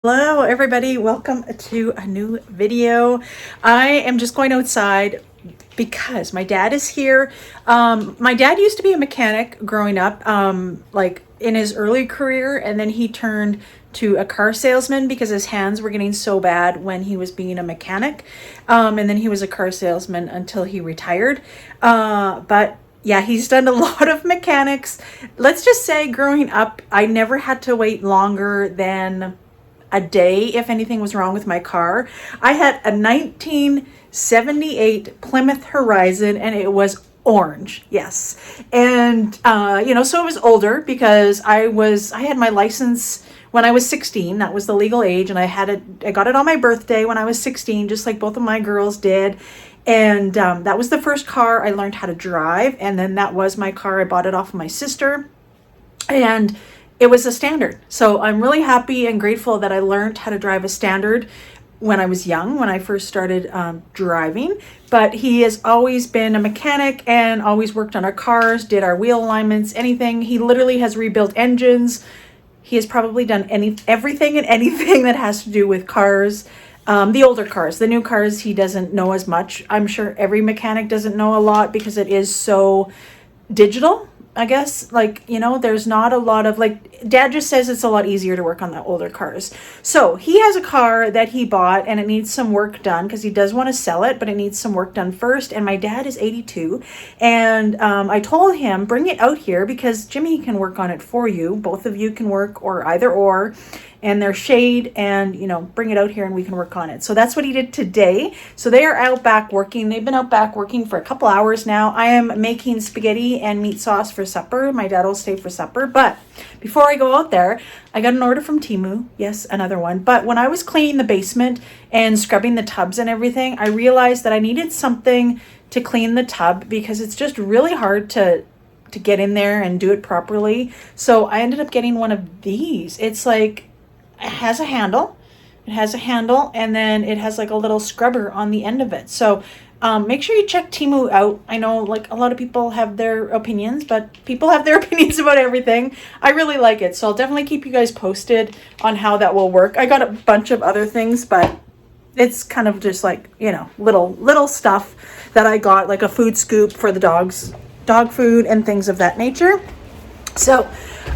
Hello everybody, welcome to a new video. I am just going outside because my dad is here. My dad used to be a mechanic growing up, like in his early career, and then he turned to a car salesman because his hands were getting so bad when he was being a mechanic. And then he was a car salesman until he retired. But yeah, he's done a lot of mechanics. Let's just say growing up, I never had to wait longer than a day if anything was wrong with my car. I had a 1978 Plymouth Horizon and it was orange. Yes. And so it was older because I had my license when I was 16. That was the legal age, and I got it on my birthday when I was 16, just like both of my girls did. And that was the first car I learned how to drive, and then that was my car. I bought it off of my sister, and it was a standard. So I'm really happy and grateful that I learned how to drive a standard when I was young, when I first started driving. But he has always been a mechanic and always worked on our cars, did our wheel alignments, anything. He literally has rebuilt engines. He has probably done everything and anything that has to do with cars. The older cars, the new cars, he doesn't know as much. I'm sure every mechanic doesn't know a lot because it is so digital. I guess, there's not a lot of, Dad just says it's a lot easier to work on the older cars. So he has a car that he bought and it needs some work done because he does want to sell it, but it needs some work done first. And my dad is 82. And I told him, bring it out here because Jimmy can work on it for you. Both of you can work, or either or. And there's shade, and bring it out here and we can work on it. So that's what he did today. So they are out back working. They've been out back working for a couple hours now. I am making spaghetti and meat sauce for supper. My dad will stay for supper. But before I go out there, I got an order from Temu. Yes, another one. But when I was cleaning the basement and scrubbing the tubs and everything, I realized that I needed something to clean the tub because it's just really hard to get in there and do it properly. So I ended up getting one of these. It's like, it has a handle, and then it has like a little scrubber on the end of it. So make sure you check Temu out. I know a lot of people have their opinions, but people have their opinions about everything. I really like it. So I'll definitely keep you guys posted on how that will work. I got a bunch of other things, but it's kind of just little stuff that I got, like a food scoop for the dogs, dog food and things of that nature. So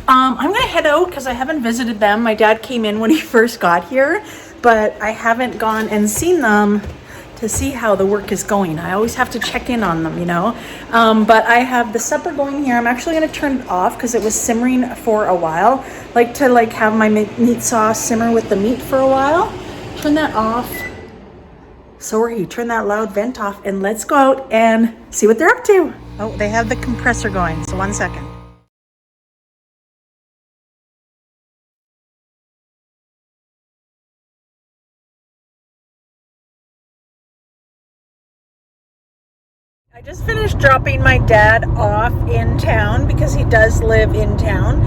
I'm going to head out because I haven't visited them. My dad came in when he first got here, but I haven't gone and seen them to see how the work is going. I always have to check in on them, But I have the supper going here. I'm actually going to turn it off because it was simmering for a while. Have my meat sauce simmer with the meat for a while. Turn that off. Sorry, turn that loud vent off, and let's go out and see what they're up to. Oh, they have the compressor going, so 1 second. I just finished dropping my dad off in town because he does live in town.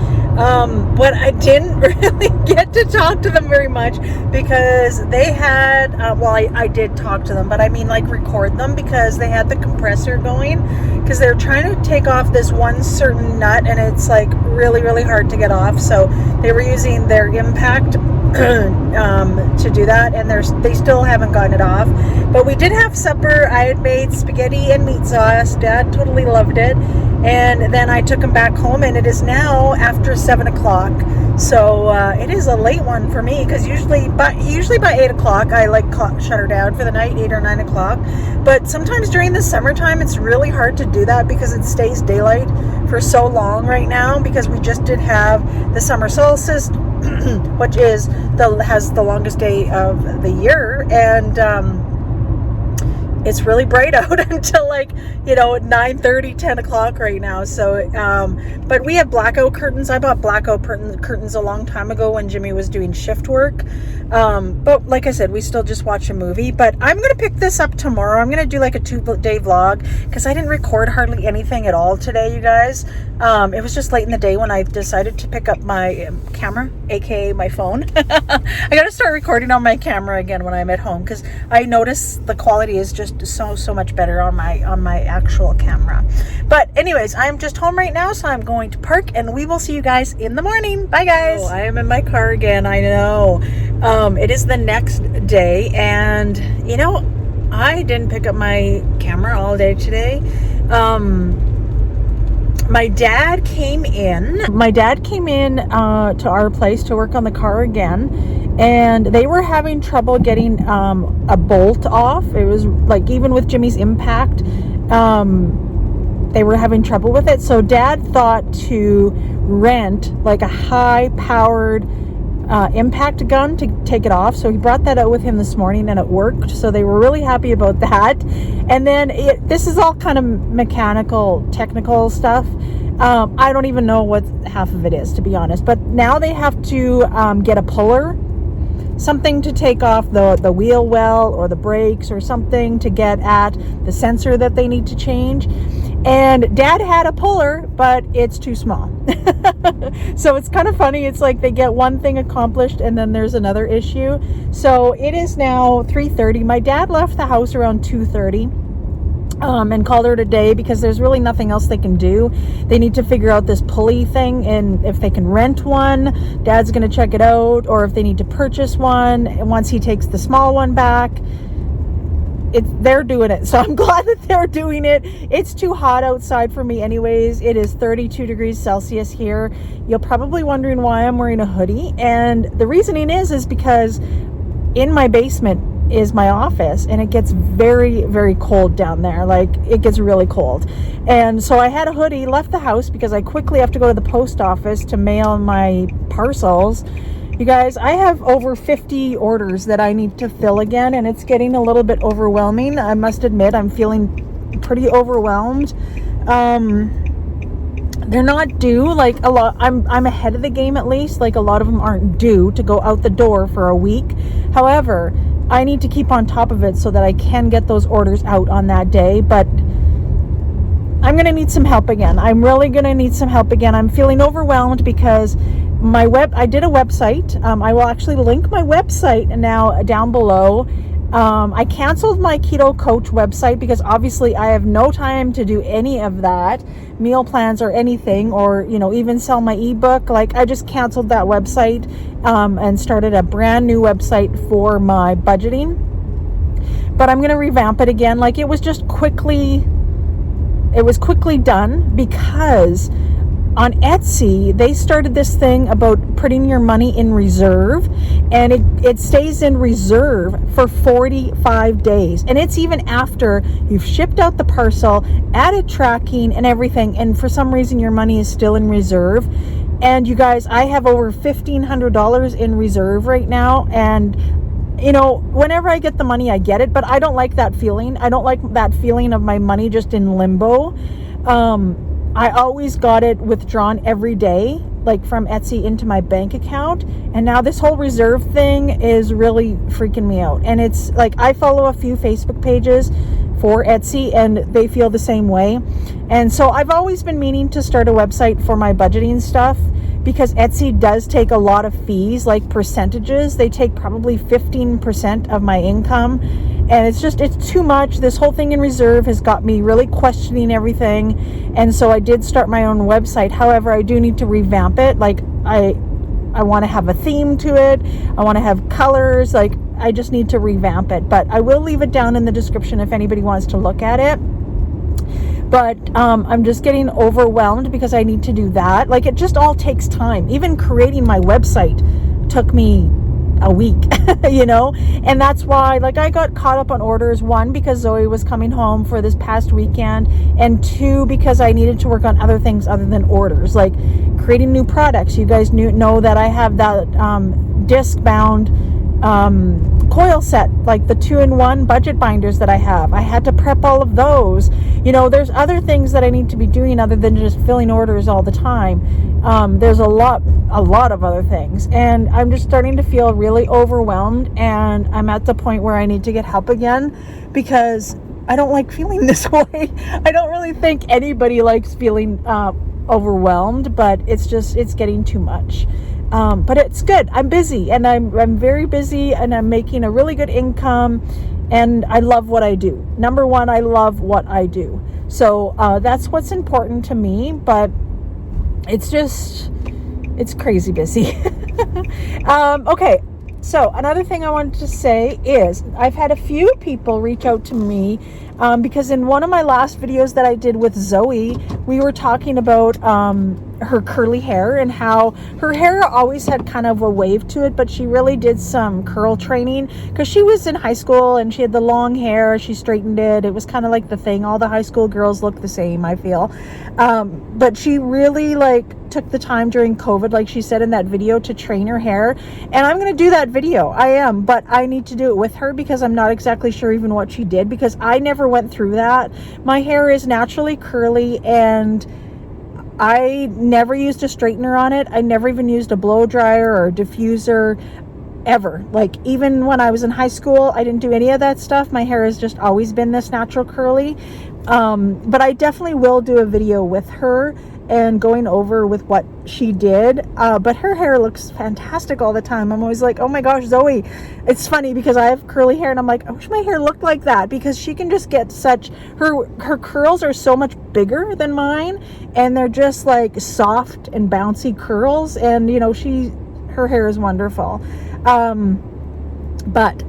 But I didn't really get to talk to them very much because they had, I did talk to them, but I mean record them because they had the compressor going because they're trying to take off this one certain nut and it's really, really hard to get off. So they were using their impact to do that, and they still haven't gotten it off. But we did have supper. I had made spaghetti and meat sauce. Dad totally loved it. And then I took him back home, and it is now after 7 o'clock. So it is a late one for me because usually by 8 o'clock I shut her down for the night, 8 or 9 o'clock. But sometimes during the summertime it's really hard to do that because it stays daylight for so long right now because we just did have the summer solstice, which has the longest day of the year, and it's really bright out until 9:30, 10 o'clock right now. So but we have blackout curtains. I bought blackout curtains a long time ago when Jimmy was doing shift work, but like I said, we still just watch a movie. But I'm gonna pick this up tomorrow. I'm gonna do a 2-day vlog because I didn't record hardly anything at all today, you guys. It was just late in the day when I decided to pick up my camera, aka my phone. I gotta start recording on my camera again when I'm at home because I notice the quality is just just so much better on my actual camera. But anyways, I'm just home right now, so I'm going to park, and we will see you guys in the morning. Bye, guys. I am in my car again. I know. It is the next day, and you know, I didn't pick up my camera all day today. My dad came in to our place to work on the car again, and they were having trouble getting a bolt off. It was like, even with Jimmy's impact, they were having trouble with it. So Dad thought to rent like a high powered impact gun to take it off. So he brought that out with him this morning, and it worked. So they were really happy about that. And then this is all kind of mechanical, technical stuff. I don't even know what half of it is, to be honest. But now they have to get a puller, something to take off the wheel well or the brakes or something to get at the sensor that they need to change. And Dad had a puller, but it's too small. So it's kind of funny. It's like they get one thing accomplished and then there's another issue. So it is now 3:30. My dad left the house around 2:30 and called her today because there's really nothing else they can do. They need to figure out this pulley thing, and if they can rent one, Dad's going to check it out, or if they need to purchase one once he takes the small one back. They're doing it, so I'm glad that they're doing it. It's too hot outside for me anyways. It is 32 degrees Celsius here. You're probably wondering why I'm wearing a hoodie, and the reasoning is because in my basement is my office, and it gets very, very cold down there. Like, it gets really cold. And so I had a hoodie, left the house because I quickly have to go to the post office to mail my parcels. You guys, I have over 50 orders that I need to fill again, and it's getting a little bit overwhelming. I must admit, I'm feeling pretty overwhelmed. They're not due, like a lot. I'm ahead of the game, at least. Like, a lot of them aren't due to go out the door for a week. However, I need to keep on top of it so that I can get those orders out on that day. But I'm going to need some help again. I'm really going to need some help again. I'm feeling overwhelmed because I did a website. I will actually link my website now down below. I canceled my Keto Coach website because obviously I have no time to do any of that, meal plans or anything, or, you know, even sell my ebook. Like, I just canceled that website and started a brand new website for my budgeting. But I'm going to revamp it again. Like, it was quickly done because on Etsy, they started this thing about putting your money in reserve, and it stays in reserve for 45 days. And it's even after you've shipped out the parcel, added tracking and everything, and for some reason your money is still in reserve. And you guys, I have over $1,500 in reserve right now, and you know, whenever I get the money, I get it, but I don't like that feeling. I don't like that feeling of my money just in limbo. I always got it withdrawn every day, like from Etsy into my bank account. And now this whole reserve thing is really freaking me out. And it's like, I follow a few Facebook pages for Etsy, and they feel the same way. And so I've always been meaning to start a website for my budgeting stuff, because Etsy does take a lot of fees, like percentages. They take probably 15% of my income, and it's too much. This whole thing in reserve has got me really questioning everything. And so I did start my own website. However, I do need to revamp it. Like, I want to have a theme to it. I want to have colors. Like, I just need to revamp it. But I will leave it down in the description if anybody wants to look at it. But I'm just getting overwhelmed because I need to do that. Like, it just all takes time. Even creating my website took me a week, you know? And that's why, like, I got caught up on orders. One, because Zoe was coming home for this past weekend. And two, because I needed to work on other things other than orders, like creating new products. You guys know that I have that disc-bound coil set, like the 2-in-1 budget binders that I have. I had to prep all of those. You know, there's other things that I need to be doing other than just filling orders all the time. There's a lot of other things, and I'm just starting to feel really overwhelmed, and I'm at the point where I need to get help again, because I don't like feeling this way. I don't really think anybody likes feeling overwhelmed, but it's getting too much. But it's good. I'm busy, and I'm very busy, and I'm making a really good income. And I love what I do. Number one, I love what I do. So that's what's important to me, but it's crazy busy. Okay, so another thing I wanted to say is I've had a few people reach out to me because in one of my last videos that I did with Zoe, we were talking about her curly hair and how her hair always had kind of a wave to it, but she really did some curl training because she was in high school and she had the long hair. She straightened it. It was kind of like the thing. All the high school girls look the same, I feel. But she really took the time during COVID, like she said in that video, to train her hair. And I'm going to do that video. I am, but I need to do it with her because I'm not exactly sure even what she did because I never went through that. My hair is naturally curly and I never used a straightener on it. I never even used a blow dryer or a diffuser ever. Even when I was in high school, I didn't do any of that stuff. My hair has just always been this natural curly. But I definitely will do a video with her and going over with what she did. But her hair looks fantastic all the time. I'm always like, oh my gosh, Zoe. It's funny because I have curly hair and I'm like, I wish my hair looked like that because she can just get her curls are so much bigger than mine and they're just soft and bouncy curls. And her hair is wonderful. But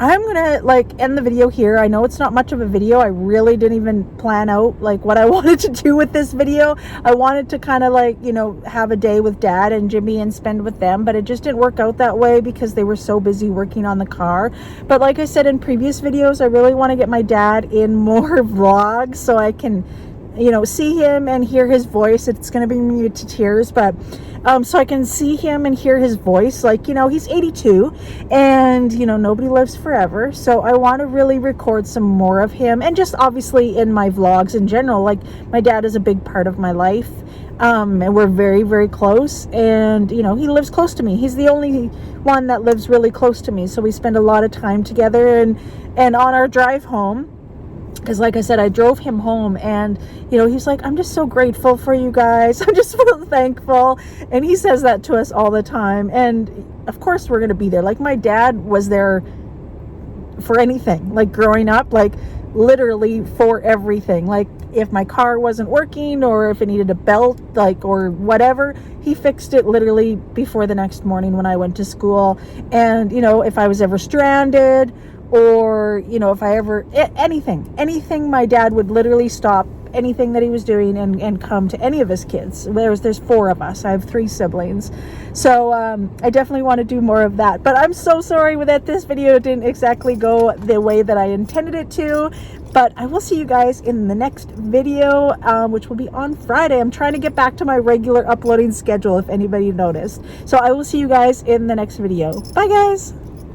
I'm gonna end the video here. I know it's not much of a video. I really didn't even plan out what I wanted to do with this video. I wanted to kind of have a day with Dad and Jimmy and spend with them, but it just didn't work out that way because they were so busy working on the car. But like I said in previous videos, I really want to get my dad in more vlogs so I can see him and hear his voice. It's going to bring me to tears, but so I can see him and hear his voice. He's 82 and nobody lives forever, so I want to really record some more of him, and just obviously in my vlogs in general. My dad is a big part of my life, and we're very, very close, and he lives close to me. He's the only one that lives really close to me, so we spend a lot of time together. And on our drive home, because like I said, I drove him home and he's like, I'm just so grateful for you guys. I'm just so thankful. And he says that to us all the time. And of course we're going to be there. My dad was there for anything, growing up, literally for everything. If my car wasn't working or if it needed a belt, or whatever, he fixed it literally before the next morning when I went to school. And if I was ever stranded, or if I ever anything, my dad would literally stop anything that he was doing and come to any of his kids. There's 4 of us. I have 3 siblings, so I definitely want to do more of that. But I'm so sorry that this video didn't exactly go the way that I intended it to. But I will see you guys in the next video, which will be on Friday. I'm trying to get back to my regular uploading schedule, if anybody noticed. So I will see you guys in the next video. Bye guys.